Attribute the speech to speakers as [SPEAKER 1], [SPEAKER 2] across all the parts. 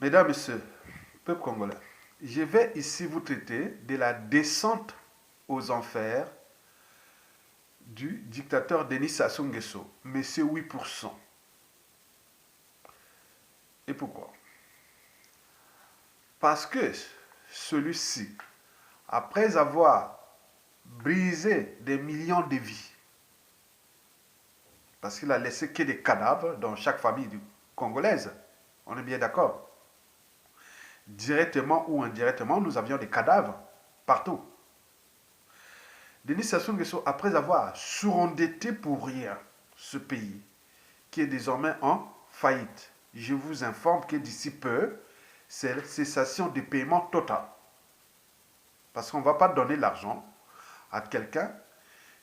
[SPEAKER 1] Mesdames, Messieurs, peuple congolais, je vais ici vous traiter de la descente aux enfers du dictateur Denis Sassou Nguesso, Monsieur 8%. Et pourquoi? Parce que celui-ci, après avoir brisé des millions de vies, parce qu'il a laissé que des cadavres dans chaque famille congolaise, on est bien d'accord. Directement ou indirectement, nous avions des cadavres partout. Denis Sassou Nguesso, après avoir surendetté pour rien ce pays, qui est désormais en faillite, je vous informe que d'ici peu, c'est la cessation du paiement total. Parce qu'on ne va pas donner l'argent à quelqu'un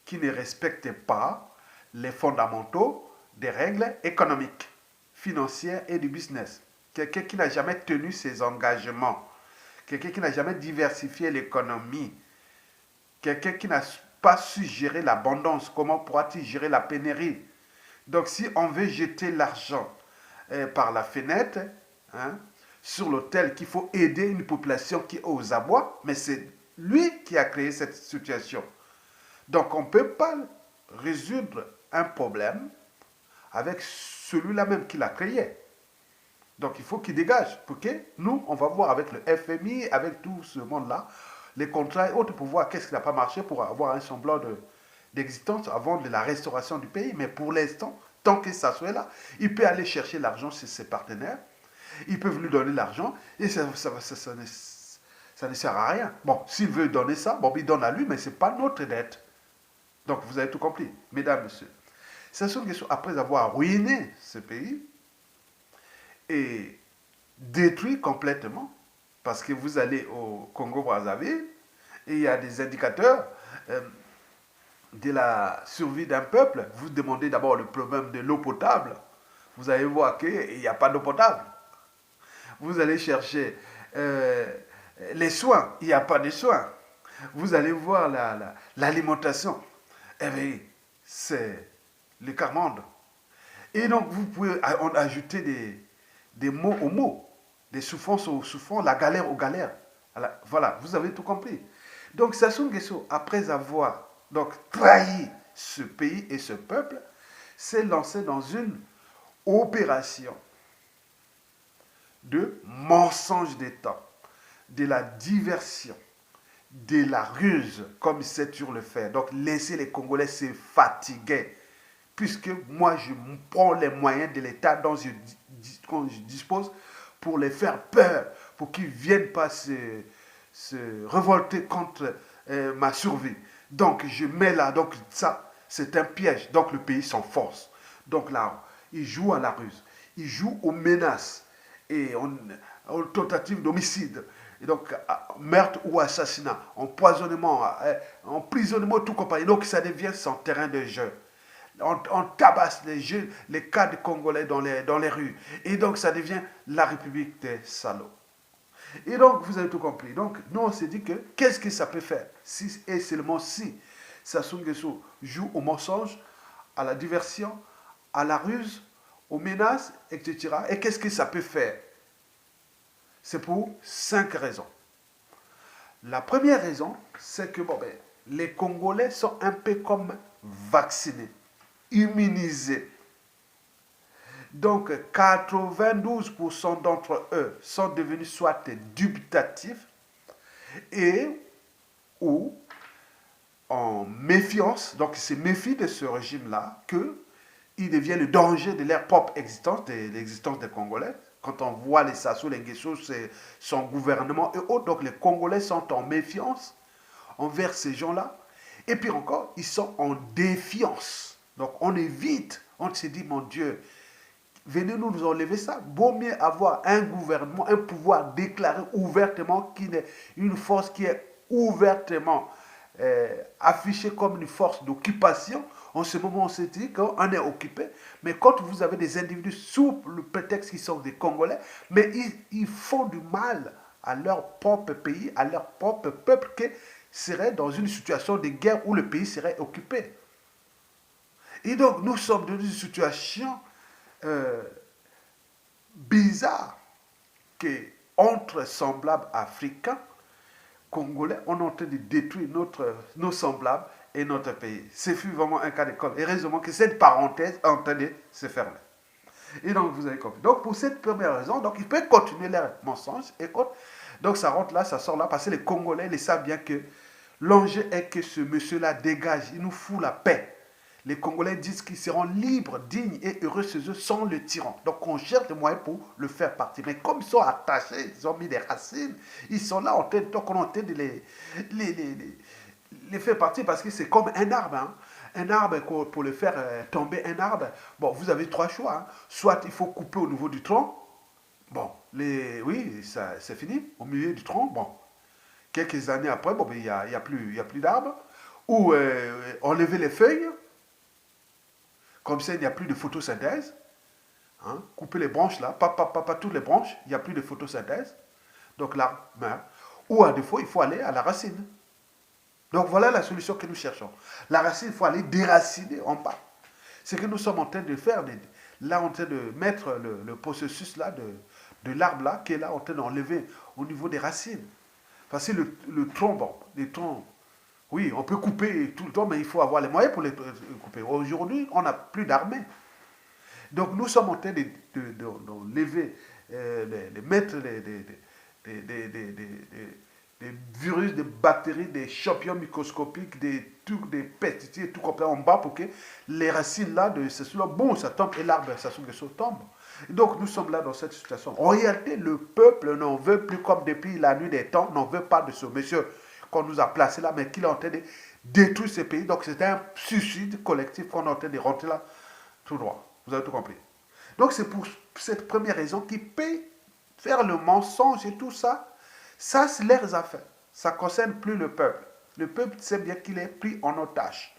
[SPEAKER 1] qui ne respecte pas les fondamentaux des règles économiques, financières et du business. Quelqu'un qui n'a jamais tenu ses engagements. Quelqu'un qui n'a jamais diversifié l'économie. Quelqu'un qui n'a pas su gérer l'abondance. Comment pourra-t-il gérer la pénurie? Donc si on veut jeter l'argent par la fenêtre, hein, sur l'autel qu'il faut aider une population qui est aux abois, mais c'est lui qui a créé cette situation. Donc on ne peut pas résoudre un problème avec celui-là même qui l'a créé. Donc il faut qu'il dégage. Pour que nous, on va voir avec le FMI, avec tout ce monde-là, les contrats et autres pour voir qu'est-ce qui n'a pas marché pour avoir un semblant d'existence avant de la restauration du pays. Mais pour l'instant, tant que ça soit là, il peut aller chercher l'argent chez ses partenaires. Ils peuvent lui donner l'argent et ça ne sert à rien. Bon, s'il veut donner ça, bon, il donne à lui, mais ce n'est pas notre dette. Donc vous avez tout compris, mesdames, messieurs. Sassou Nguesso, après avoir ruiné ce pays et détruit complètement, parce que vous allez au Congo-Brazzaville et il y a des indicateurs de la survie d'un peuple. Vous demandez d'abord le problème de l'eau potable. Vous allez voir qu'il n'y a pas d'eau potable. Vous allez chercher les soins, il n'y a pas de soins. Vous allez voir l'alimentation. Eh bien, c'est le quart-monde. Et donc, vous pouvez ajouter des mots aux mots, des souffrances aux souffrances, la galère aux galères. Voilà, vous avez tout compris. Donc, Sassou Nguesso, après avoir donc, trahi ce pays et ce peuple, s'est lancé dans une opération de mensonge d'État, de la diversion, de la ruse, comme il sait toujours le faire. Donc, laisser les Congolais se fatiguer, puisque moi, je prends les moyens de l'État dont je dispose pour les faire peur, pour qu'ils ne viennent pas se révolter contre ma survie. Donc, je mets là, donc ça, c'est un piège. Donc, le pays s'enfonce. Donc là, il joue à la ruse, il joue aux menaces et aux tentatives d'homicide. Et donc, meurtre ou assassinat, empoisonnement, emprisonnement, tout compagnie. Donc, ça devient son terrain de jeu. On tabasse les jeunes, les cadres congolais dans les rues. Et donc, ça devient la République des salauds. Et donc, vous avez tout compris. Donc, nous, on s'est dit que, qu'est-ce que ça peut faire? Si et seulement si Sassou Nguesso joue au mensonge, à la diversion, à la ruse, aux menaces, etc. Et qu'est-ce que ça peut faire? C'est pour 5 raisons. La première raison, c'est que les Congolais sont un peu comme vaccinés, immunisés. Donc 92% d'entre eux sont devenus soit dubitatifs et ou en méfiance, donc ils se méfient de ce régime-là, qu'il devient le danger de leur propre existence, de l'existence des Congolais. Quand on voit les Sassou, les Nguesso, son gouvernement et autres, donc les Congolais sont en méfiance envers ces gens-là. Et puis encore, ils sont en défiance. Donc on évite, on se dit, mon Dieu, venez nous enlever ça. Vaut mieux avoir un gouvernement, un pouvoir déclaré ouvertement, une force qui est ouvertement affichée comme une force d'occupation. En ce moment, on se dit qu'on est occupé. Mais quand vous avez des individus sous le prétexte qu'ils sont des Congolais, mais ils font du mal à leur propre pays, à leur propre peuple, qui serait dans une situation de guerre où le pays serait occupé. Et donc, nous sommes dans une situation bizarre. que entre semblables africains, congolais, on est en train de détruire nos semblables et notre pays. Ce fut vraiment un cas d'école. Et heureusement que cette parenthèse est en train de se fermer. Et donc, vous avez compris. Donc, pour cette première raison, donc, ils peuvent continuer leurs mensonges et autres. Donc, ça rentre là, ça sort là, parce que les Congolais, ils savent bien que l'enjeu est que ce monsieur-là dégage, il nous fout la paix. Les Congolais disent qu'ils seront libres, dignes et heureux chez eux sans le tyran. Donc on cherche des moyens pour le faire partir. Mais comme ils sont attachés, ils ont mis des racines, ils sont là, donc on est en train de les faire partir parce que c'est comme un arbre. Hein. Un arbre, pour le faire tomber un arbre, bon, vous avez trois choix. Hein. Soit il faut couper au niveau du tronc. Bon, oui, c'est fini. Au milieu du tronc, bon. Quelques années après, bon, il n'y a plus d'arbres. Ou enlever les feuilles. Comme ça, il n'y a plus de photosynthèse. Hein? Couper les branches là, pas toutes les branches, il n'y a plus de photosynthèse. Donc l'arbre meurt. Ou à défaut, il faut aller à la racine. Donc voilà la solution que nous cherchons. La racine, il faut aller déraciner en bas. Ce que nous sommes en train de faire, là, en train de mettre le processus là de l'arbre là, qui est là en train d'enlever au niveau des racines. Parce que le tronc, bon, les troncs, oui, on peut couper tout le temps, mais il faut avoir les moyens pour les couper. Aujourd'hui, on n'a plus d'armée. Donc nous sommes en train d'enlever, de mettre des virus, des bactéries, des champignons microscopiques, des pesticides, tout complet en bas pour que les racines là, bon, ça tombe et l'arbre, ça tombe. Et donc nous sommes là dans cette situation. En réalité, le peuple n'en veut plus comme depuis la nuit des temps, n'en veut pas de ce monsieur qu'on nous a placé là, mais qu'il est en train de détruire ce pays. Donc c'est un suicide collectif qu'on est en train de rentrer là tout droit. Vous avez tout compris. Donc c'est pour cette première raison qu'ils paient faire le mensonge et tout ça. Ça, c'est leurs affaires. Ça ne concerne plus le peuple. Le peuple sait bien qu'il est pris en otage.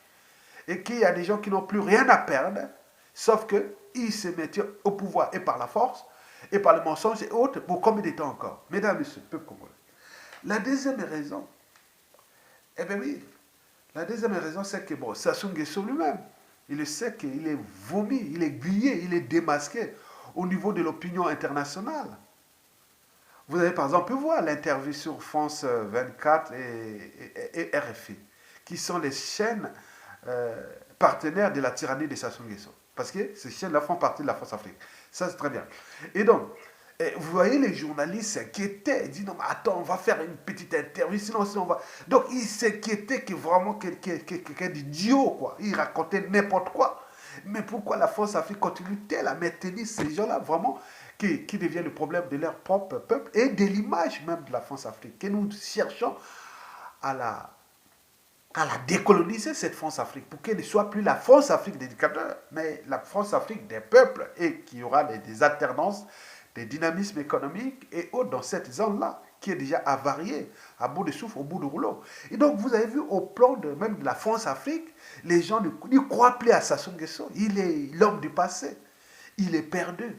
[SPEAKER 1] Et qu'il y a des gens qui n'ont plus rien à perdre, sauf qu'ils se mettent au pouvoir et par la force, et par le mensonge et autres, pour combien de temps encore? Mesdames et messieurs, peuple congolais. La deuxième raison, eh bien oui, la deuxième raison, c'est que bon, Sassou Nguesso lui-même, il sait qu'il est vomi, il est grillé, il est démasqué au niveau de l'opinion internationale. Vous avez par exemple pu voir l'interview sur France 24 et RFI, qui sont les chaînes partenaires de la tyrannie de Sassou Nguesso. Parce que ces chaînes-là font partie de la France-Afrique. Ça, c'est très bien. Et donc, vous voyez les journalistes s'inquiétaient. Ils disent, non, mais attends, on va faire une petite interview, sinon on va... Donc, ils s'inquiétaient que vraiment quelqu'un d'idiot, quoi. Ils racontaient n'importe quoi. Mais pourquoi la France-Afrique continue-t-elle à maintenir ces gens-là, vraiment, qui devient le problème de leur propre peuple et de l'image même de la France-Afrique, que nous cherchons à la décoloniser, cette France-Afrique, pour qu'elle ne soit plus la France-Afrique des dictateurs, mais la France-Afrique des peuples, et qu'il y aura des alternances, des dynamismes économiques et autres dans cette zone-là, qui est déjà avariée, à bout de souffle, au bout de rouleau. Et donc, vous avez vu, au plan même de la France-Afrique, les gens ne croient plus à Sassou Nguesso. Il est l'homme du passé. Il est perdu.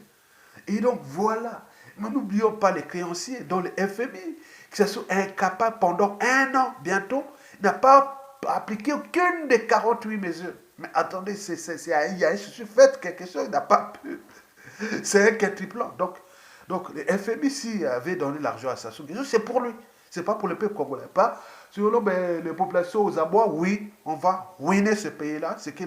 [SPEAKER 1] Et donc, voilà. Mais n'oublions pas les créanciers, dont le FMI, qui se sont incapables pendant 1 an, bientôt, n'a pas appliqué aucune des 48 mesures. Mais attendez, il y a un souci, fait quelque chose, il n'a pas pu. C'est un quintriplant. Donc le FMI, s'il avait donné l'argent à Sassou Nguesso, c'est pour lui. C'est pas pour le peuple congolais. Pas sur les populations aux abois, oui, on va ruiner ce pays-là. C'est que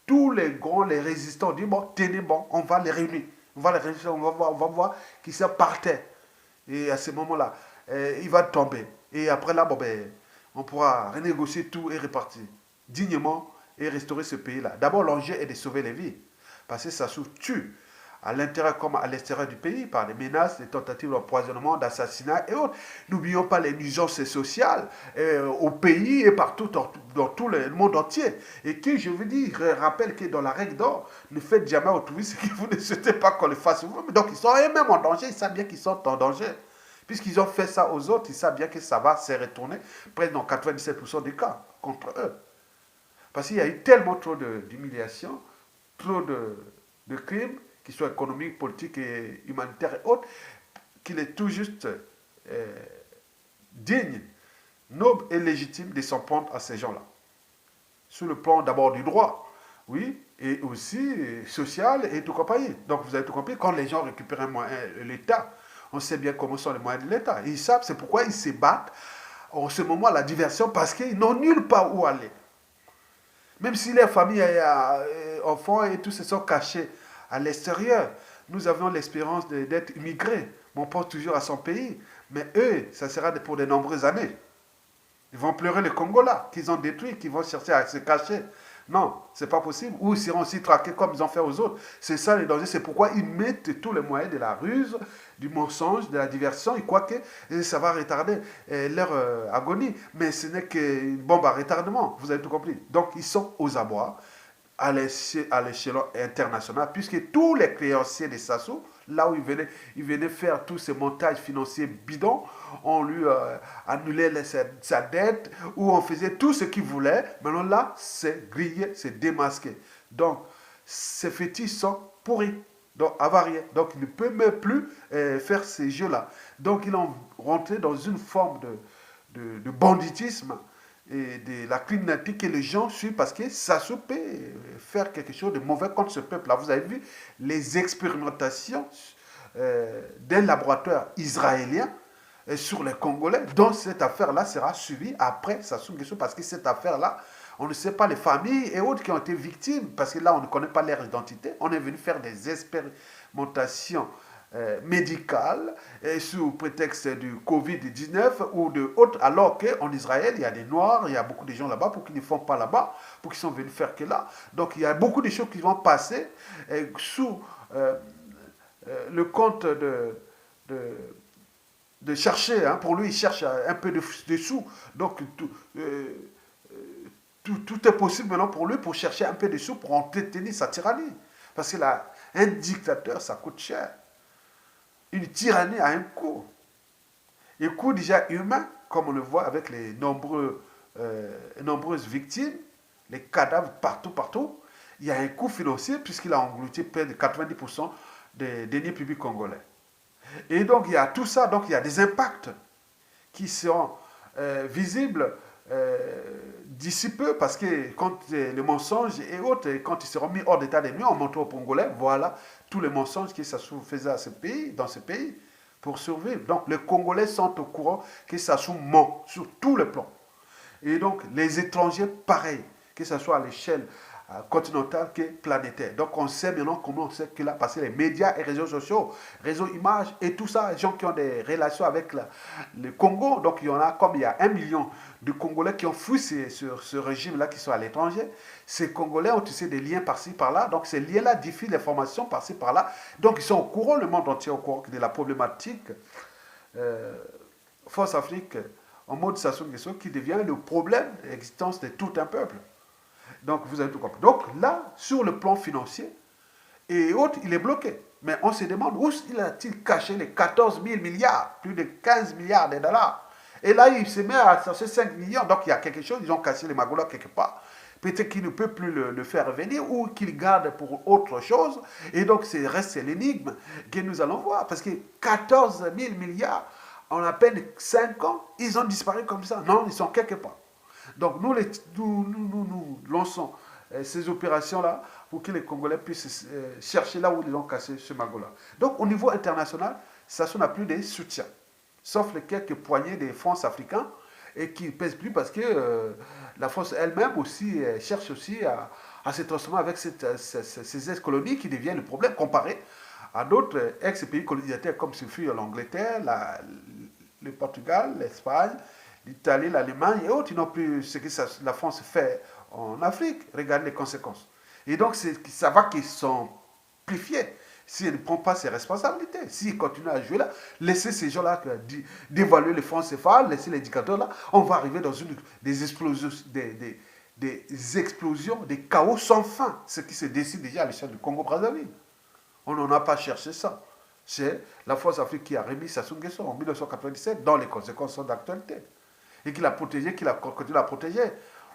[SPEAKER 1] tous les grands, les résistants disent, bon, tenez bon, on va les réunir. On va les réunir, on va voir qui ça partait. Et à ce moment-là, il va tomber. Et après là, bon, ben, on pourra renégocier tout et repartir dignement et restaurer ce pays-là. D'abord, l'enjeu est de sauver les vies. Parce que ça tue à l'intérieur comme à l'extérieur du pays par des menaces, des tentatives d'empoisonnement, d'assassinat et autres. N'oublions pas les nuisances sociales au pays et partout dans tout le monde entier. Et qui, je vous dis, rappelle que dans la règle d'or, ne faites jamais autrui ce que vous ne souhaitez pas qu'on le fasse vous. Donc ils sont eux-mêmes en danger, ils savent bien qu'ils sont en danger. Puisqu'ils ont fait ça aux autres, ils savent bien que ça va se retourner presque dans 97% des cas contre eux. Parce qu'il y a eu tellement trop d'humiliation, trop de crimes, qu'ils soient économiques, politiques et humanitaires et autres, qu'il est tout juste digne, noble et légitime de s'en prendre à ces gens-là. Sur le plan d'abord du droit, oui, et aussi social et tout compagnie. Donc vous avez tout compris, quand les gens récupèrent l'État, On sait bien comment sont les moyens de l'État. Ils savent, c'est pourquoi ils se battent en ce moment la diversion, parce qu'ils n'ont nulle part où aller. Même si les familles, enfants et tout se sont cachés à l'extérieur, nous avons l'espérance d'être immigrés. On pense toujours à son pays. Mais eux, ça sera pour de nombreuses années. Ils vont pleurer les Congolais qu'ils ont détruits, qu'ils vont chercher à se cacher. Non, c'est pas possible. Ou ils seront aussi traqués comme ils ont fait aux autres. C'est ça le danger. C'est pourquoi ils mettent tous les moyens de la ruse, du mensonge, de la diversion. Ils croient que ça va retarder leur agonie. Mais ce n'est qu'une bombe à retardement. Vous avez tout compris. Donc ils sont aux abois à l'échelon international, puisque tous les créanciers de Sassou, là où il venait faire tous ces montages financiers bidons, on lui annulait sa dette, où on faisait tout ce qu'il voulait. Maintenant là, c'est grillé, c'est démasqué. Donc, ces fétiches sont pourris, donc avariés. Donc, il ne peut même plus faire ces jeux-là. Donc, ils ont rentré dans une forme de banditisme et de la criminalité que les gens suivent, parce que ça se peut faire quelque chose de mauvais contre ce peuple-là. Vous avez vu les expérimentations d'un laboratoire israélien sur les Congolais, dont cette affaire-là sera suivie après Sassou Nguesso, parce que cette affaire-là, on ne sait pas les familles et autres qui ont été victimes, parce que là, on ne connaît pas leur identité. On est venu faire des expérimentations médicales sous prétexte du Covid-19 ou de autres, alors qu'en Israël, il y a des Noirs, il y a beaucoup de gens là-bas pour qu'ils ne font pas là-bas, pour qu'ils sont venus faire que là. Donc, il y a beaucoup de choses qui vont passer sous le compte de chercher, hein. Pour lui, il cherche un peu de sous. Donc, tout est possible maintenant pour lui pour chercher un peu de sous pour entretenir sa tyrannie. Parce que là, un dictateur, ça coûte cher. Une tyrannie a un coût. Un coût déjà humain, comme on le voit avec les nombreuses victimes, les cadavres partout. Il y a un coût financier puisqu'il a englouti près de 90% des deniers publics congolais. Et donc, il y a tout ça, donc il y a des impacts qui seront visibles d'ici peu, parce que quand les mensonges et autres, quand ils seront mis hors d'état de nuit, on montre aux Congolais, voilà, tous les mensonges que Sassou faisait à ce pays, dans ce pays, pour survivre. Donc, les Congolais sont au courant que Sassou ment sur tous les plans. Et donc, les étrangers, pareil, que ce soit à l'échelle continentale que planétaire. Donc on sait maintenant comment on sait que là, parce que les médias et réseaux sociaux, réseaux images et tout ça, les gens qui ont des relations avec le Congo, donc il y en a comme il y a 1 million de Congolais qui ont fui sur ce régime-là, qui sont à l'étranger. Ces Congolais ont tissé des liens par-ci, par-là, donc ces liens-là diffusent l'information par-ci, par-là. Donc ils sont au courant, le monde entier est au courant de la problématique Force Afrique en mode Sassou Nguesso, qui devient le problème de l'existence de tout un peuple. Donc, vous avez tout compris. Donc, là, sur le plan financier et autres, il est bloqué. Mais on se demande où a-t-il caché les 14 000 milliards, plus de 15 milliards de dollars. Et là, il se met à chercher 5 millions. Donc, il y a quelque chose, ils ont cassé les magoulas quelque part. Peut-être qu'il ne peut plus le faire revenir ou qu'il garde pour autre chose. Et donc, reste l'énigme que nous allons voir. Parce que 14 000 milliards, en à peine 5 ans, ils ont disparu comme ça. Non, ils sont quelque part. Donc nous lançons ces opérations-là pour que les Congolais puissent chercher là où ils ont cassé ce magot-là. Donc au niveau international, Sassou n'a plus de soutien, sauf les quelques poignées des fonds africains et qui ne pèsent plus parce que la France elle-même aussi cherche aussi à se transformer avec ces ex-colonies qui deviennent le problème comparé à d'autres ex-pays colonisateurs comme ce fut l'Angleterre, le Portugal, l'Espagne, l'Italie, l'Allemagne et autres, ils n'ont plus ce que la France fait en Afrique. Regardez les conséquences. Et donc, ça va qu'ils sont pliés s'ils ne prennent pas ses responsabilités. S'ils continuent à jouer là, laisser ces gens-là dévaluer les francs CFA, laisser les dictateurs là, on va arriver dans des explosions, des explosions, des chaos sans fin, ce qui se décide déjà à l'échelle du Congo-Brazzaville. On n'en a pas cherché ça. C'est la Force Afrique qui a remis Sassou Nguesso en 1997, dont les conséquences sont d'actualité. Et qui l'a protégé, qui l'a continué à protéger.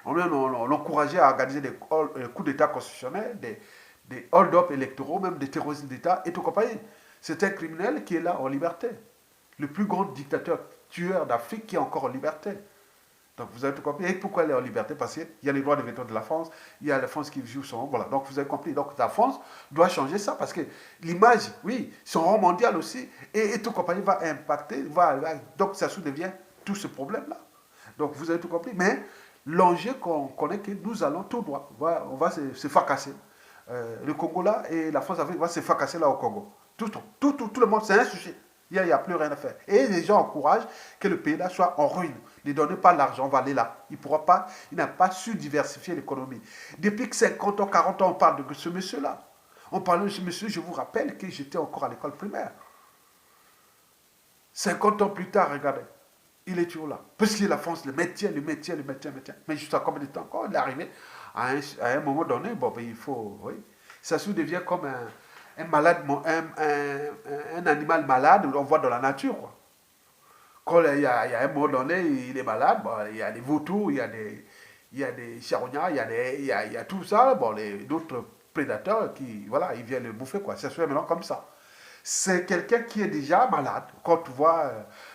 [SPEAKER 1] On l'encourageait à organiser des coups d'État constitutionnels, des hold-up électoraux, même des terroristes d'État et tout compagnie. C'est un criminel qui est là en liberté. Le plus grand dictateur tueur d'Afrique qui est encore en liberté. Donc vous avez tout compris. Et pourquoi elle est en liberté? Parce qu'il y a les droits de veto de la France, il y a la France qui joue son rôle. Voilà, donc vous avez compris. Donc la France doit changer ça parce que l'image, oui, son rang mondial aussi, et toute compagnie va impacter, donc ça devient tout ce problème-là. Donc vous avez tout compris. Mais l'enjeu qu'on connaît que nous allons tout droit. On va se fracasser. Le Congo là et la France va se fracasser là au Congo. Tout le monde, c'est un sujet. Il n'y a plus rien à faire. Et les gens encouragent que le pays là soit en ruine. Ne donnez pas l'argent, on va aller là. Il n'a pas su diversifier l'économie. Depuis que 50 ans, 40 ans, on parle de ce monsieur-là. On parle de ce monsieur, je vous rappelle que j'étais encore à l'école primaire. 50 ans plus tard, regardez, il est toujours là. Parce que la France le maintient. Mais jusqu'à combien de temps encore il est arrivé à un moment donné, bon, ben, il faut, oui, ça se devient comme un malade, un animal malade, on voit dans la nature, quoi. Quand il y a un moment donné, il est malade, bon, il y a des vautours, il y a des charognards, il y a tout ça, bon, d'autres prédateurs qui, voilà, ils viennent le bouffer, quoi. Ça se fait maintenant comme ça. C'est quelqu'un qui est déjà malade. Quand tu vois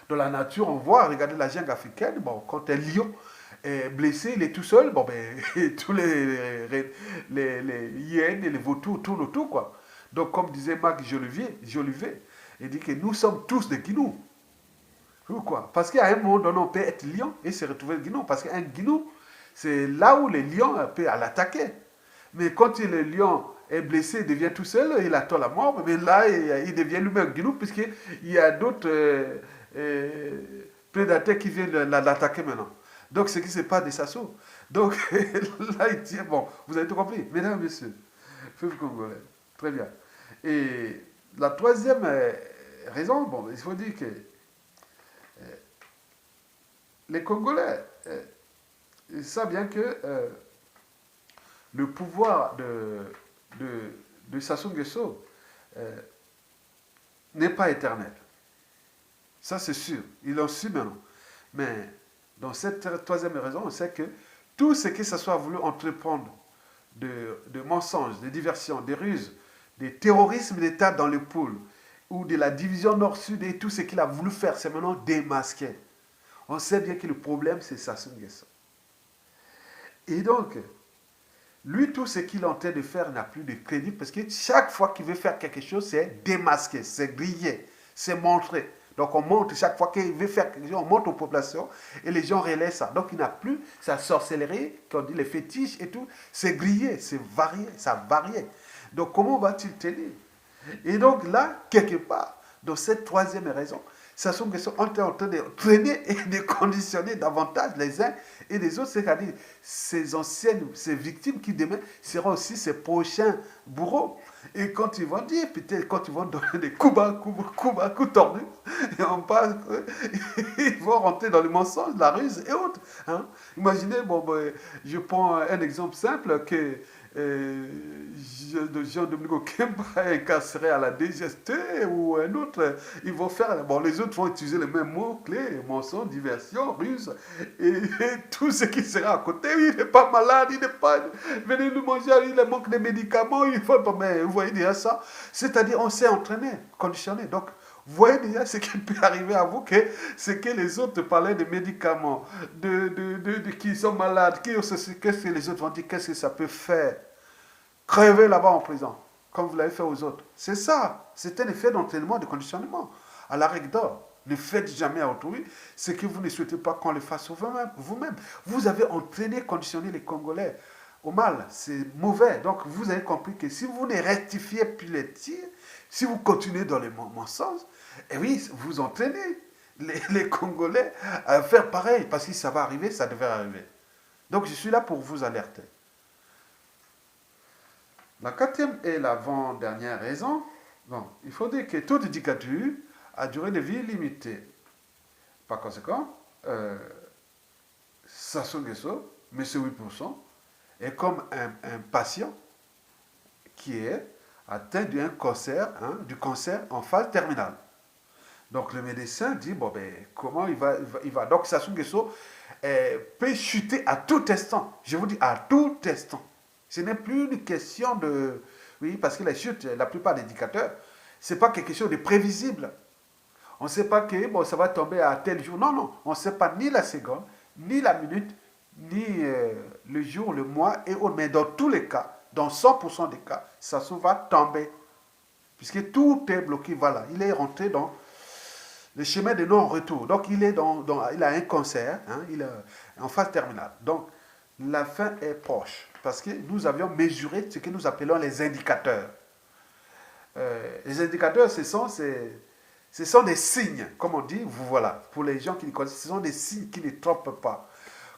[SPEAKER 1] dans la nature, on voit, regardez la jungle africaine, bon, quand un lion est blessé, il est tout seul, bon, ben, tous les hyènes et les vautours tournent autour, quoi. Donc, comme disait Marc Jolivet, il dit que nous sommes tous des guinous. Pourquoi? Parce qu'à un moment donné, on peut être lion et se retrouver guinou. Parce qu'un guinou, c'est là où le lion peut l'attaquer. Mais quand le lion est blessé, il devient tout seul, il attend la mort. Mais là, il devient lui-même guinou, puisqu'il y a d'autres prédateurs qui viennent l'attaquer maintenant. Donc, ce qui se passe des Sassou. Donc, là, il tient. Bon, vous avez tout compris. Mesdames et messieurs, peuple congolais. Très bien. Et la troisième raison, bon, il faut dire que les Congolais savent bien que le pouvoir de Sassou Nguesso n'est pas éternel. Ça, c'est sûr. Ils l'ont su maintenant. Mais dans cette troisième raison, on sait que tout ce que ça soit voulu entreprendre de mensonges, de diversions, des ruses, des terrorismes d'État dans le pôle, ou de la division nord-sud et tout ce qu'il a voulu faire, c'est maintenant démasqué. On sait bien que le problème, c'est Sassou Nguesso. Et donc, lui, tout ce qu'il est en train de faire n'a plus de crédit parce que chaque fois qu'il veut faire quelque chose, c'est démasqué, c'est grillé, c'est montré. Donc, on montre chaque fois qu'il veut faire quelque chose, on montre aux populations et les gens relaient ça. Donc, il n'a plus sa sorcellerie, qu'on dit les fétiches et tout, c'est grillé, c'est varié, ça varie. Donc, comment va-t-il tenir? Et donc, là, quelque part, dans cette troisième raison, Sassou Nguesso est en train de traîner et de conditionner davantage les uns et les autres, c'est-à-dire ces victimes qui demain seront aussi ses prochains bourreaux. Et quand ils vont dire, peut-être quand ils vont donner des coups bas, coups tordus, et ils vont rentrer dans le mensonge, la ruse et autres. Hein. Imaginez, bon, je prends un exemple simple que Jean-Dominique Kemba est incarcéré à la DGST ou un autre, ils vont faire, bon, les autres vont utiliser les mêmes mots-clés, mensonge, diversion, ruse, et tout ce qui sera à côté, il n'est pas malade, il n'est pas, venez nous manger, il manque de médicaments, il faut pas, mais vous voyez déjà ça, c'est-à-dire on s'est entraîné, conditionné, donc vous voyez déjà ce qui peut arriver à vous, que c'est que les autres parlaient de médicaments, de qui sont malades, qu'est-ce que les autres vont dire, qu'est-ce que ça peut faire? Crever là-bas en prison, comme vous l'avez fait aux autres. C'est ça, c'est un effet d'entraînement, de conditionnement. À la règle d'or, ne faites jamais à autrui ce que vous ne souhaitez pas qu'on le fasse vous-même. Vous avez entraîné, conditionné les Congolais au mal, c'est mauvais. Donc vous avez compris que si vous ne rectifiez plus les tirs, si vous continuez dans les mensonges, eh oui, vous entraînez les Congolais à faire pareil, parce que ça va arriver, ça devait arriver. Donc je suis là pour vous alerter. La quatrième et l'avant-dernière raison, bon, il faut dire que toute dictature a durée de vie limitée. Par conséquent, Sassou Nguesso, M. 8%, est comme un patient qui est atteint d'un cancer, du cancer en phase terminale. Donc le médecin dit, bon ben, comment il va. Donc Sassou Nguesso peut chuter à tout instant. Je vous dis, à tout instant. Ce n'est plus une question de... Oui, parce que la chute, la plupart des indicateurs, ce n'est pas quelque chose de prévisible. On ne sait pas que bon, ça va tomber à tel jour. Non, non, on ne sait pas ni la seconde, ni la minute, ni le jour, le mois et autres. Mais dans tous les cas, dans 100% des cas, Sassou va tomber. Puisque tout est bloqué, voilà. Il est rentré dans le chemin de non-retour. Donc, il a un cancer, hein, il est en phase terminale. Donc, la fin est proche. Parce que nous avions mesuré ce que nous appelons les indicateurs. Les indicateurs, ce sont des signes, comme on dit, voilà, pour les gens qui les connaissent, ce sont des signes qui ne trompent pas.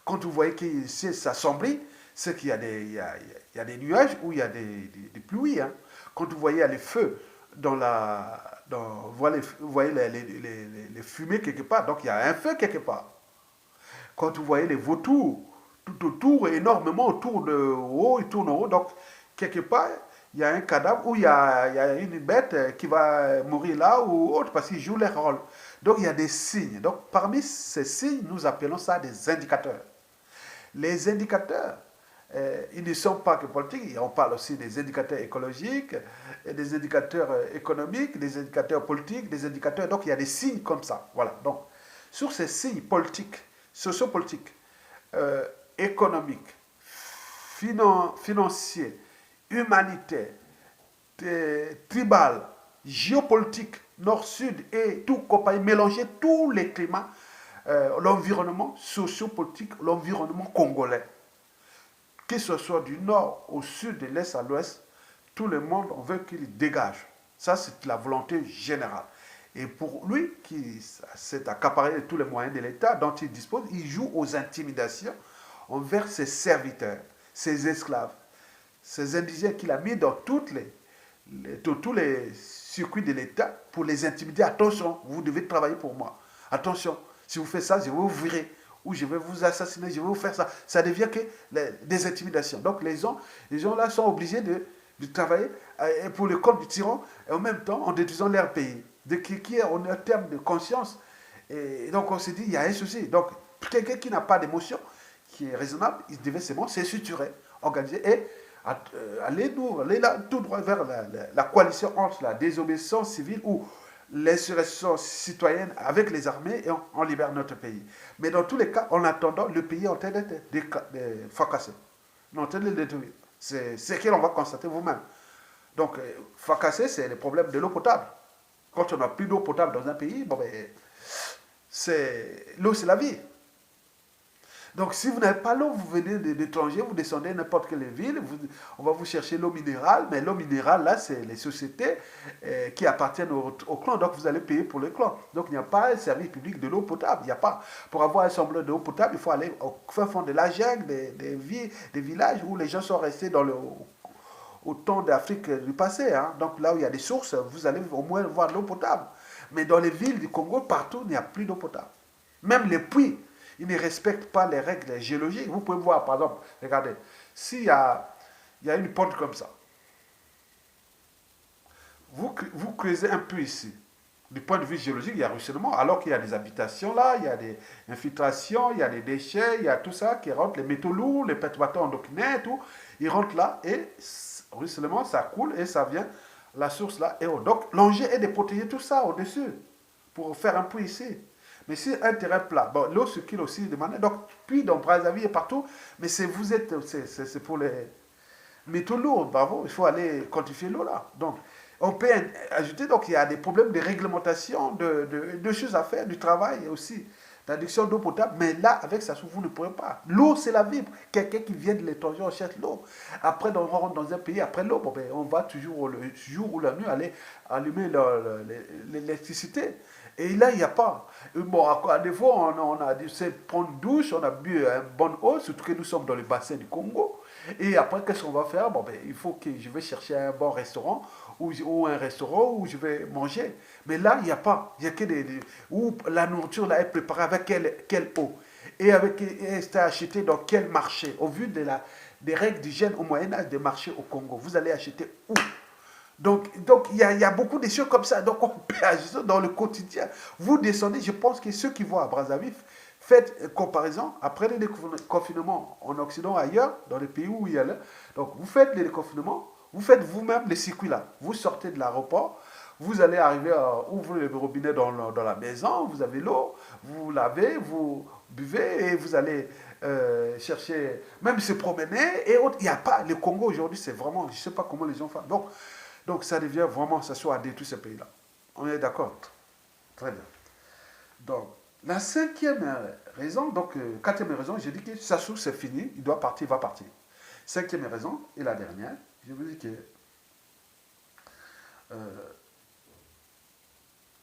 [SPEAKER 1] Quand vous voyez que ça assombrit, c'est qu'il y a des nuages ou il y a des pluies. Hein. Quand vous voyez les feux vous voyez les fumées quelque part, donc il y a un feu quelque part. Quand vous voyez les vautours tout autour, énormément autour de haut, ils tournent en haut, donc quelque part, il y a un cadavre ou il y a une bête qui va mourir là ou autre parce qu'ils jouent leur rôle. Donc il y a des signes. Donc parmi ces signes, nous appelons ça des indicateurs. Les indicateurs, ils ne sont pas que politiques, on parle aussi des indicateurs écologiques, des indicateurs économiques, des indicateurs politiques, des indicateurs. Donc il y a des signes comme ça. Voilà. Donc sur ces signes politiques, sociopolitiques, économiques, financiers, humanitaire, tribal, géopolitique, nord-sud et tout compagnie, mélanger tous les climats, l'environnement sociopolitique, l'environnement congolais. Que ce soit du nord au sud, de l'est à l'ouest, tout le monde, on veut qu'il dégage. Ça, c'est la volonté générale. Et pour lui, qui s'est accaparé de tous les moyens de l'État dont il dispose, il joue aux intimidations envers ses serviteurs, ses esclaves, ces indigènes qu'il a mis dans tous les circuits de l'État pour les intimider. Attention, vous devez travailler pour moi. Attention, si vous faites ça, je vais vous virer. Ou je vais vous assassiner, je vais vous faire ça. Ça devient que des intimidations. Donc les gens là sont obligés de travailler pour le compte du tyran et en même temps en détruisant leur pays. Qui est en termes de conscience. Et donc on s'est dit, il y a un souci. Donc quelqu'un qui n'a pas d'émotion, qui est raisonnable, il devait seulement se suturer, organiser et aller là tout droit vers la coalition entre la désobéissance civile ou l'insurrection citoyenne avec les armées et on libère notre pays. Mais dans tous les cas, en attendant, le pays est en train d'être fracassé. On est en train de le détruire. C'est ce que l'on va constater vous-même. Donc, fracassé, c'est le problème de l'eau potable. Quand on n'a plus d'eau potable dans un pays, bon, ben, l'eau, c'est la vie. Donc, si vous n'avez pas l'eau, vous venez de l'étranger, vous descendez n'importe quelle ville, on va vous chercher l'eau minérale, mais l'eau minérale, là, c'est les sociétés qui appartiennent au clan, donc vous allez payer pour le clan. Donc, il n'y a pas un service public de l'eau potable, il n'y a pas. Pour avoir un sembleur d'eau potable, il faut aller au fin fond de la jungle, des villages où les gens sont restés au temps d'Afrique du passé. Hein. Donc, là où il y a des sources, vous allez au moins voir de l'eau potable. Mais dans les villes du Congo, partout, il n'y a plus d'eau potable. Même les puits, ils ne respectent pas les règles géologiques. Vous pouvez voir, par exemple, regardez, s'il y a une pente comme ça, vous creusez un puits ici. Du point de vue géologique, il y a ruissellement, alors qu'il y a des habitations là, il y a des infiltrations, il y a des déchets, il y a tout ça qui rentre, les métaux lourds, les perturbateurs endocriniens et tout, ils rentrent là et ruissellement, ça coule et ça vient, la source là est haute. Donc, l'enjeu est de protéger tout ça au-dessus pour faire un puits ici. Mais si un terrain plat, bon, l'eau circule aussi de manière. Donc, puis dans Brazzaville et partout, mais c'est pour les métaux lourds, bravo, il faut aller quantifier l'eau là. Donc, on peut ajouter, donc il y a des problèmes de réglementation, de choses à faire, du travail aussi, d'adduction d'eau potable, mais là, avec ça, vous ne pourrez pas. L'eau, c'est la vie. Quelqu'un qui vient de l'étranger, on cherche l'eau. Après, on rentre dans un pays, après l'eau, bon, ben, on va toujours le jour ou la nuit aller allumer l'électricité. Et là, il n'y a pas. Bon, à des fois, on a dû prendre une douche, on a bu une bonne eau, surtout que nous sommes dans le bassin du Congo. Et après, qu'est-ce qu'on va faire? Bon, ben, il faut que je vais chercher un bon restaurant ou un restaurant où je vais manger. Mais là, il n'y a pas. Il y a que où la nourriture là, est préparée avec quelle eau et c'est acheté dans quel marché. Au vu des règles d'hygiène au Moyen-Âge des marchés au Congo, vous allez acheter où? Donc il y a beaucoup de choses comme ça. Donc, on peut agir dans le quotidien. Vous descendez, je pense que ceux qui vont à Brazzaville, faites comparaison. Après le déconfinement en Occident, ailleurs, dans les pays où il y a là. Donc, vous faites le déconfinement, vous faites vous-même les circuits là. Vous sortez de l'aéroport, Vous allez arriver à ouvrir le robinet dans la maison, vous avez l'eau, vous lavez, vous buvez et vous allez chercher, même se promener et autres. Il n'y a pas, le Congo aujourd'hui, c'est vraiment, je ne sais pas comment les gens font. Donc ça devient vraiment, ça soit à détruire ces pays-là. On est d'accord? Très bien. Donc, la cinquième raison, donc quatrième raison, j'ai dit que Sassou c'est fini, il doit partir, il va partir. Cinquième raison, et la dernière, je vous dis que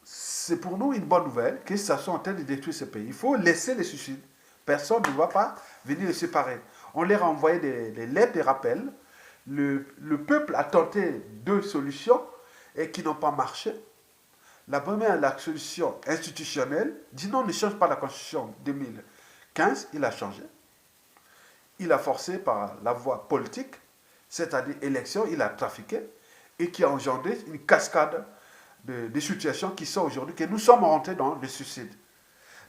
[SPEAKER 1] c'est pour nous une bonne nouvelle que Sassou est en train de détruire ce pays. Il faut laisser les suicides. Personne ne va pas venir les séparer. On leur a envoyé des lettres de rappel. Le peuple a tenté deux solutions et qui n'ont pas marché. La première, la solution institutionnelle, dit non, ne change pas la constitution 2015, il a changé. Il a forcé par la voie politique, c'est-à-dire élection, il a trafiqué et qui a engendré une cascade de situations qui sont aujourd'hui, que nous sommes rentrés dans le suicide.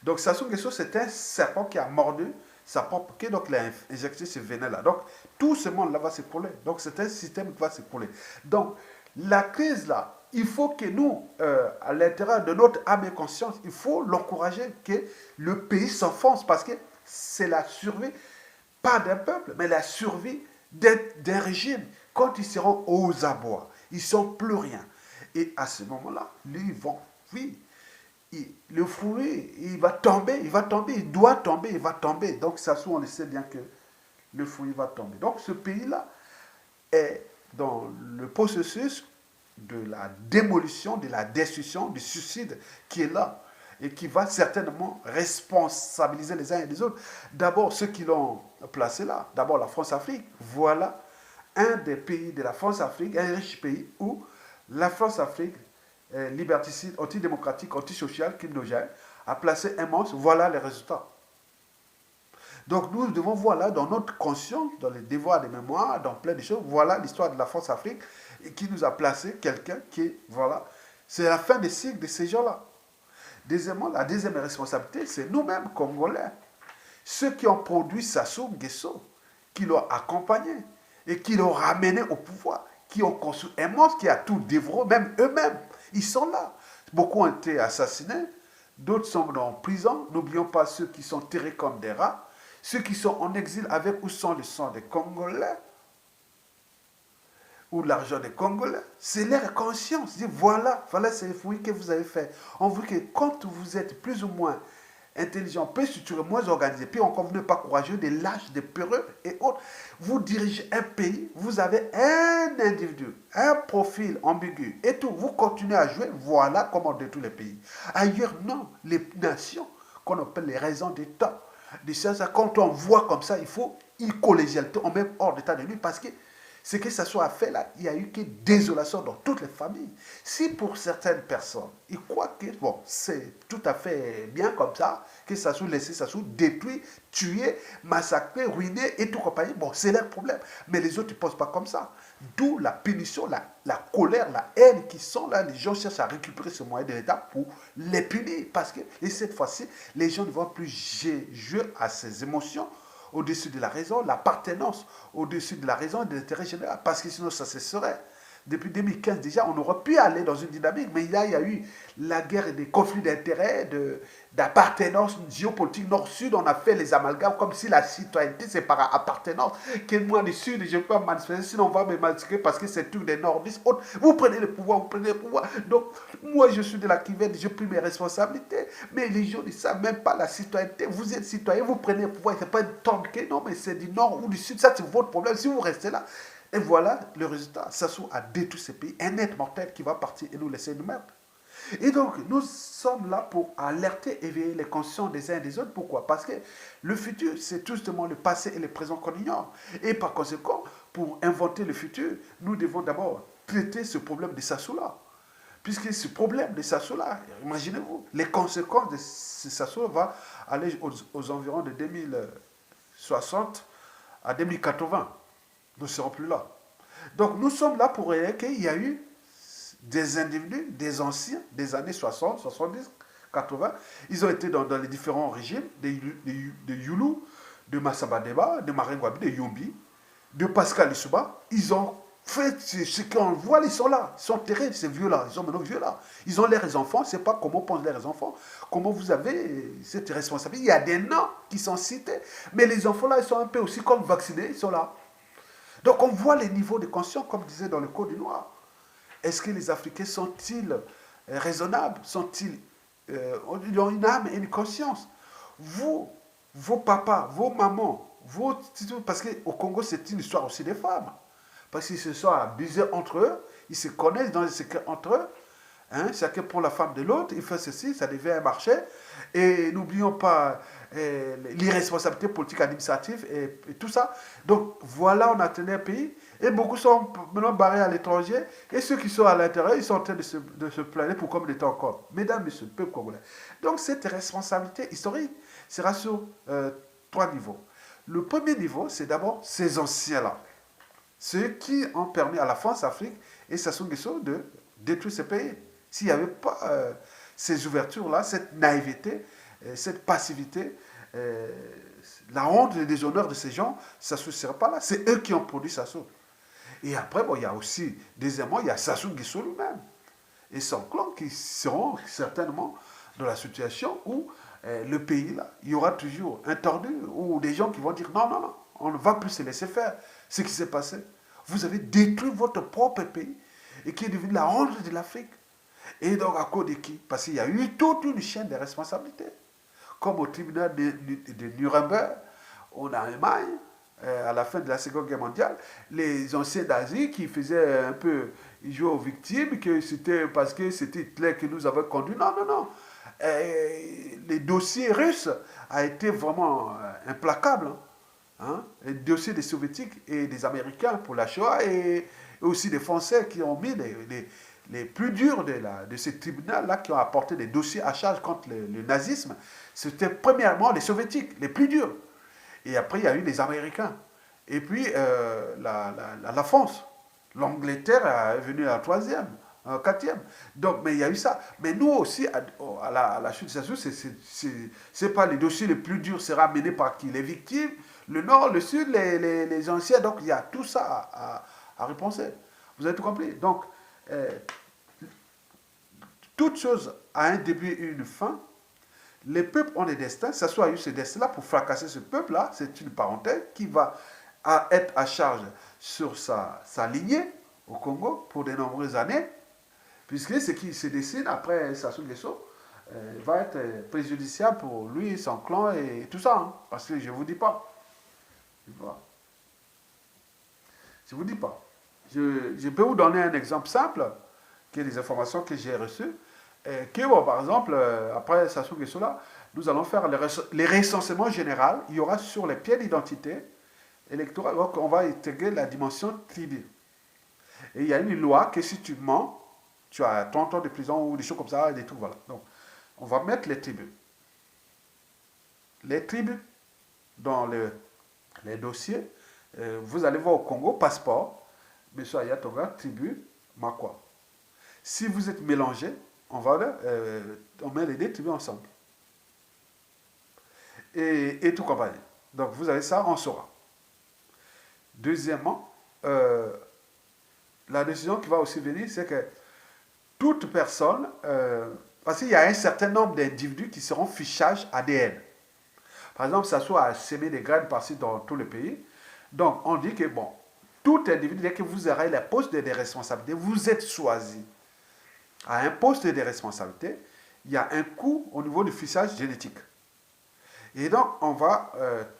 [SPEAKER 1] Donc Sassou Nguesso, c'est un serpent qui a mordu sa propre queue, donc il a injecté ce venin-là. Donc tout ce monde-là va s'écrouler. Donc c'est un système qui va s'écrouler. Donc la crise-là, il faut que nous, à l'intérieur de notre âme et conscience, il faut l'encourager que le pays s'enfonce parce que c'est la survie, pas d'un peuple, mais la survie d'un régime. Quand ils seront aux abois, ils ne sont plus rien. Et à ce moment-là, ils vont, oui, le fruit, il va tomber, il doit tomber, il va tomber. Donc, Sassou, on le sait bien que le fruit va tomber. Donc, ce pays-là est dans le processus de la démolition, de la destruction, du suicide qui est là et qui va certainement responsabiliser les uns et les autres. D'abord, ceux qui l'ont placé là, d'abord la France-Afrique. Voilà un des pays de la France-Afrique, un riche pays où la France-Afrique, liberticide, antidémocratique, antisociale, criminogène, a placé un monstre. Voilà les résultats. Donc nous devons voir là, dans notre conscience, dans les devoirs de mémoire, dans plein de choses, voilà l'histoire de la France-Afrique qui nous a placé quelqu'un qui, voilà, c'est la fin des cycles de ces gens-là. Deuxièmement, la deuxième responsabilité, c'est nous-mêmes, Congolais. Ceux qui ont produit Sassou Nguesso, qui l'ont accompagné et qui l'ont ramené au pouvoir, qui ont construit un monstre qui a tout dévoré, même eux-mêmes, ils sont là. Beaucoup ont été assassinés, d'autres sont en prison. N'oublions pas ceux qui sont tirés comme des rats. Ceux qui sont en exil avec ou sans le sang des Congolais, ou l'argent des Congolais, c'est leur conscience. Voilà c'est le fruit que vous avez fait. On veut que quand vous êtes plus ou moins intelligent, peu structuré, moins organisé, puis encore vous n'êtes pas courageux, des lâches, des peureux et autres, vous dirigez un pays, vous avez un individu, un profil ambigu et tout, vous continuez à jouer, voilà comment on détruit les pays. Ailleurs, non, les nations, qu'on appelle les raisons d'État, quand on voit comme ça, il faut une collégialité, on met hors d'état de lui parce que ce que ça soit fait là, il n'y a eu que désolation dans toutes les familles. Si pour certaines personnes, ils croient que bon, c'est tout à fait bien comme ça, que ça soit laissé, ça soit détruit, tué, massacré, ruiné et tout compagnie, bon, c'est leur problème. Mais les autres ne pensent pas comme ça. D'où la punition, la colère, la haine qui sont là. Les gens cherchent à récupérer ce moyen de l'État pour les punir. Parce que, et cette fois-ci, les gens ne vont plus jouer à ces émotions au-dessus de la raison, l'appartenance au-dessus de la raison et de l'intérêt général. Parce que sinon, ça cesserait. Depuis 2015, déjà, on aurait pu aller dans une dynamique, mais là, il y a eu la guerre et des conflits d'intérêts, d'appartenance géopolitique nord-sud. On a fait les amalgames comme si la citoyenneté, c'est par appartenance. Que moi, du sud, je peux manifester, sinon on va me massacrer parce que c'est tout des nordistes. Vous prenez le pouvoir, vous prenez le pouvoir. Donc, moi, je suis de la Kivette, j'ai pris mes responsabilités. Mais les gens ne savent même pas la citoyenneté. Vous êtes citoyen, vous prenez le pouvoir. Ce n'est pas une tente, non, mais c'est du nord ou du sud. Ça, c'est votre problème. Si vous restez là, et voilà le résultat. Sassou a détruit ce pays. Un être mortel qui va partir et nous laisser nous-mêmes. Et donc, nous sommes là pour alerter, éveiller les consciences des uns et des autres. Pourquoi? Parce que le futur, c'est tout justement le passé et le présent qu'on ignore. Et par conséquent, pour inventer le futur, nous devons d'abord traiter ce problème de Sassou-là. Puisque ce problème de Sassou-là, imaginez-vous, les conséquences de ce Sassou vont aller aux environs de 2060 à 2080. Nous ne serons plus là. Donc nous sommes là pour révéler qu'il y a eu des individus, des anciens, des années 60, 70, 80. Ils ont été dans les différents régimes, de Youlou, de Massamba Deba, de Maringouabi, de Yombi, de Pascal Lissouba. Ils ont Faites ce qu'on voit, ils sont là. Ils sont terribles, ces vieux-là. Ils sont maintenant vieux-là. Ils ont leurs enfants. Je ne sais pas comment pensent leurs enfants. Comment vous avez cette responsabilité. Il y a des noms qui sont cités. Mais les enfants-là, ils sont un peu aussi comme vaccinés. Ils sont là. Donc on voit les niveaux de conscience, comme disait dans le Code du Noir. Est-ce que les Africains sont-ils raisonnables? Sont-ils, ils ont une âme et une conscience? Vous, vos papas, vos mamans, parce qu'au Congo, c'est une histoire aussi des femmes. Parce qu'ils se sont abusés entre eux, ils se connaissent dans les secrets entre eux. Hein, chacun pour la femme de l'autre, il fait ceci, ça devient un marché. Et n'oublions pas l'irresponsabilité politique administrative et tout ça. Donc voilà, on a tenu un pays. Et beaucoup sont maintenant barrés à l'étranger. Et ceux qui sont à l'intérieur, ils sont en train de se plaindre pour combien de temps encore. Mesdames, messieurs, peuple congolais. Donc cette responsabilité historique sera sur 3 niveaux. Le premier niveau, c'est d'abord ces anciens-là. Ceux qui ont permis à la France-Afrique et Sassou Nguesso de détruire ce pays. S'il n'y avait pas ces ouvertures-là, cette naïveté, cette passivité, la honte et le déshonneur de ces gens, Sassou ne serait pas là. C'est eux qui ont produit Sassou. Et après, bon, il y a aussi, deuxièmement, il y a Sassou Nguesso lui-même et son clan qui seront certainement dans la situation où le pays, là, il y aura toujours un tordu ou des gens qui vont dire non, non, non, on ne va plus se laisser faire ce qui s'est passé. Vous avez détruit votre propre pays et qui est devenu la honte de l'Afrique. Et donc, à cause de qui? Parce qu'il y a eu toute une chaîne de responsabilités. Comme au tribunal de Nuremberg, en Allemagne, à la fin de la Seconde Guerre mondiale, les anciens d'Asie qui faisaient un peu jouer aux victimes, que c'était parce que c'était Hitler qui nous avait conduits. Non, non, non. Les dossiers russes ont été vraiment implacables. Hein? Les dossiers des soviétiques et des américains pour la Shoah et aussi des Français qui ont mis les plus durs de ces tribunaux-là qui ont apporté des dossiers à charge contre le nazisme, c'était premièrement les soviétiques, les plus durs. Et après, il y a eu les Américains. Et puis, la France. L'Angleterre est venue à la 3e, 4e. Donc, mais il y a eu ça. Mais nous aussi, à la chute de Sassou, c'est pas les dossiers les plus durs, c'est ramené par qui? Les victimes, le Nord, le Sud, les anciens. Donc, il y a tout ça à repenser. Vous avez tout compris? Donc, toute chose a un début et une fin. Les peuples ont des destins. Sassou a eu ce destin-là pour fracasser ce peuple-là. C'est une parenthèse qui va être à charge sur sa lignée au Congo pour de nombreuses années. Puisque ce qui se dessine après Sassou Nguesso va être préjudiciable pour lui, son clan et tout ça. Hein, parce que je ne vous dis pas. Je ne vous dis pas. Je peux vous donner un exemple simple, qui est des informations que j'ai reçues. Que, bon, par exemple, après Sassou Nguesso, là, nous allons faire les recensements généraux. Il y aura sur les pièces d'identité électorale, donc on va intégrer la dimension tribu. Et il y a une loi que si tu mens, tu as 30 ans de prison ou des choses comme ça, des trucs, voilà. Donc, on va mettre les tribus. Les tribus dans les dossiers. Vous allez voir au Congo, passeport, M. Ayatonga, tribu, Makwa. Si vous êtes mélangés, on met les deux tribus ensemble. Et tout compagnie. Donc vous avez ça, on saura. Deuxièmement, la décision qui va aussi venir, c'est que toute personne, parce qu'il y a un certain nombre d'individus qui seront fichage ADN. Par exemple, ça soit à semer des graines par-ci dans tout le pays. Donc on dit que, bon, tout individu, dès que vous aurez les postes de responsabilité, vous êtes choisi à un poste de responsabilité, il y a un coût au niveau du fichage génétique. Et donc, on va,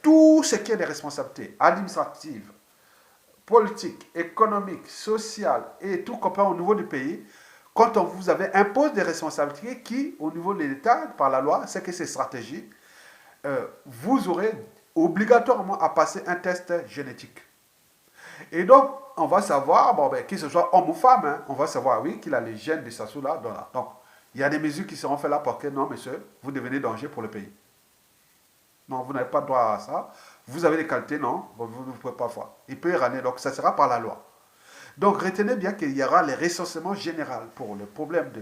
[SPEAKER 1] tout ce qui est des responsabilités administratives, politiques, économiques, sociales et tout compris au niveau du pays, quand vous avez un poste de responsabilité qui, au niveau de l'État, par la loi, c'est que c'est stratégique, vous aurez obligatoirement à passer un test génétique. Et donc, on va savoir, bon, ben, qu'il ce soit homme ou femme, hein, on va savoir, oui, qu'il a les gènes de Sassou là. Donc, il y a des mesures qui seront faites là pour que, non, monsieur, vous devenez danger pour le pays. Non, vous n'avez pas droit à ça. Vous avez des qualités, non, bon, vous ne pouvez pas faire. Il peut y ramener, donc ça sera par la loi. Donc, retenez bien qu'il y aura les recensements généraux pour le problème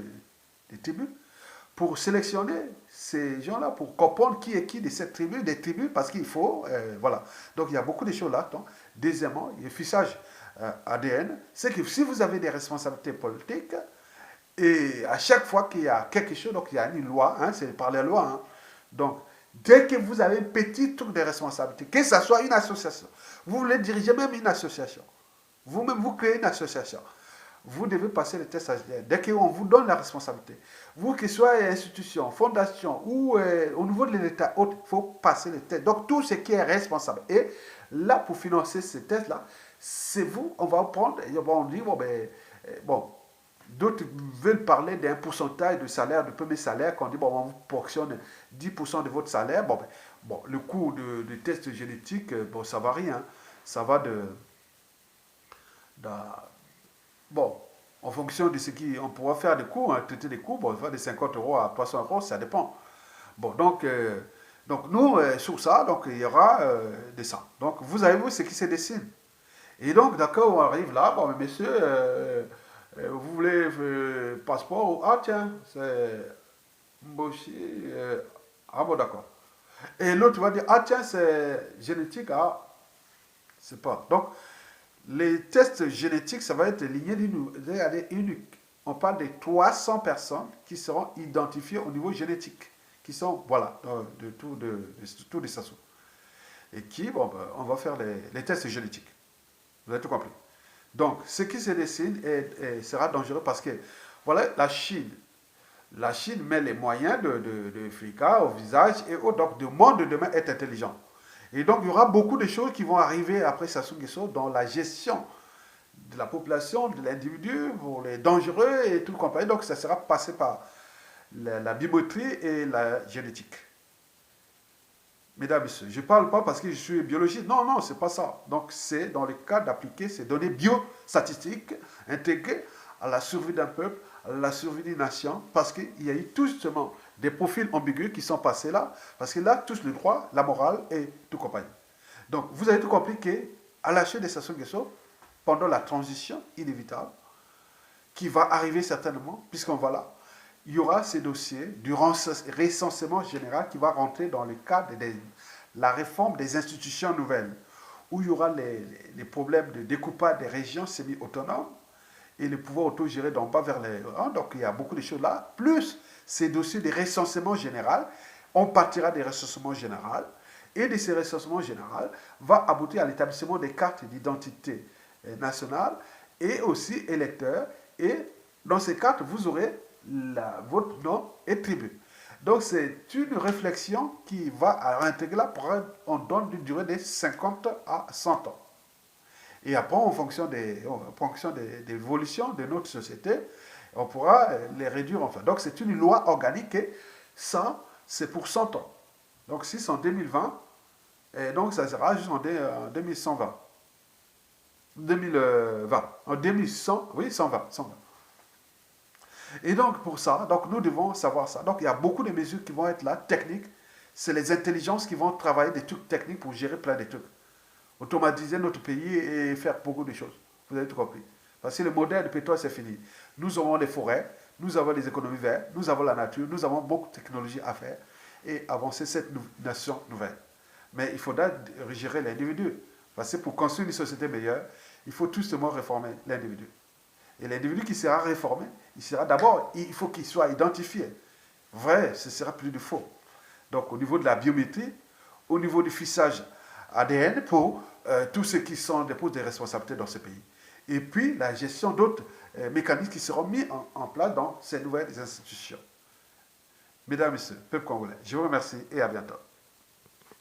[SPEAKER 1] des tribus, pour sélectionner ces gens-là, pour comprendre qui est qui de cette tribu, des tribus, parce qu'il faut, voilà. Donc, il y a beaucoup de choses là. Donc, deuxièmement, il y a le fichage ADN, c'est que si vous avez des responsabilités politiques, et à chaque fois qu'il y a quelque chose, donc il y a une loi, hein, c'est par la loi. Hein. Donc, dès que vous avez un petit truc de responsabilité, que ce soit une association, vous voulez diriger même une association, vous-même vous créez une association, vous devez passer le test ADN. Dès qu'on vous donne la responsabilité, vous que ce soit institution, fondation ou au niveau de l'État, il faut passer le test. Donc, tout ce qui est responsable. Et là, pour financer ces tests-là, c'est vous, on va prendre, et on dit, bon, d'autres veulent parler d'un pourcentage de salaire, de premier salaire, qu'on dit, bon, on vous portionne 10% de votre salaire. Bon, le coût de test génétique, bon, ça varie. Hein. Ça va bon, en fonction de ce qu'on pourra faire des coûts, hein, traiter des coûts, bon, on va de 50 € à 300 €, ça dépend. Bon, donc nous, sur ça, donc, il y aura des ça. Donc, vous avez vu ce qui se dessine. Et donc, d'accord, on arrive là, bon, mais messieurs, vous voulez passeport? Ah, tiens, c'est Mboshi. Ah, bon, d'accord. Et l'autre va dire, ah, tiens, c'est génétique. Ah, c'est pas. Donc, les tests génétiques, ça va être lié unique. On parle de 300 personnes qui seront identifiées au niveau génétique, qui sont, voilà, de tout des SASO. Et qui, bon, on va faire les tests génétiques. Vous avez tout compris. Donc, ce qui se dessine sera dangereux parce que, voilà, la Chine met les moyens de FICA au visage et autres. Donc, le monde de demain est intelligent. Et donc, il y aura beaucoup de choses qui vont arriver après Sassou Nguesso dans la gestion de la population, de l'individu, pour les dangereux et tout le compagnie. Donc, ça sera passé par la biométrie et la génétique. Mesdames et messieurs, je ne parle pas parce que je suis biologiste. Non, non, ce n'est pas ça. Donc, c'est dans le cas d'appliquer ces données biostatistiques intégrées à la survie d'un peuple, à la survie d'une nation, parce qu'il y a eu tout justement des profils ambigus qui sont passés là, parce que là, tous le droit, la morale et tout compagnie. Donc, vous avez tout compris qu'à la chute de Sassou Nguesso, pendant la transition inévitable, qui va arriver certainement, puisqu'on va là, il y aura ces dossiers du recensement général qui va rentrer dans le cadre de la réforme des institutions nouvelles, où il y aura les problèmes de découpage des régions semi-autonomes et le pouvoir autogéré d'en bas vers les hauts. Donc il y a beaucoup de choses là, plus ces dossiers de recensement général, on partira des recensements généraux, et de ces recensements généraux va aboutir à l'établissement des cartes d'identité nationale et aussi électeurs, et dans ces cartes, vous aurez votre nom et tribu. Donc c'est une réflexion qui va intégrer là, on donne une durée de 50 à 100 ans. Et après, en fonction des évolutions de notre société, on pourra les réduire enfin. Donc c'est une loi organique et ça, c'est pour 100 ans. Donc si c'est en 2020, et donc ça sera juste en 2120. 2020. En 2100, oui, 120. Et donc, pour ça, donc nous devons savoir ça. Donc, il y a beaucoup de mesures qui vont être là, techniques. C'est les intelligences qui vont travailler des trucs techniques pour gérer plein de trucs. Automatiser notre pays et faire beaucoup de choses. Vous avez tout compris. Parce que le modèle de pétrole, c'est fini. Nous avons des forêts, nous avons les économies vertes, nous avons la nature, nous avons beaucoup de technologies à faire et avancer cette nation nouvelle. Mais il faudra gérer l'individu. Parce que pour construire une société meilleure, il faut tout simplement réformer l'individu. Et l'individu qui sera réformé, il sera d'abord, il faut qu'il soit identifié. Vrai, ce sera plus de faux. Donc au niveau de la biométrie, au niveau du fichage ADN pour tous ceux qui sont des postes de responsabilité dans ce pays. Et puis la gestion d'autres mécanismes qui seront mis en place dans ces nouvelles institutions. Mesdames et messieurs, peuple congolais, je vous remercie et à bientôt.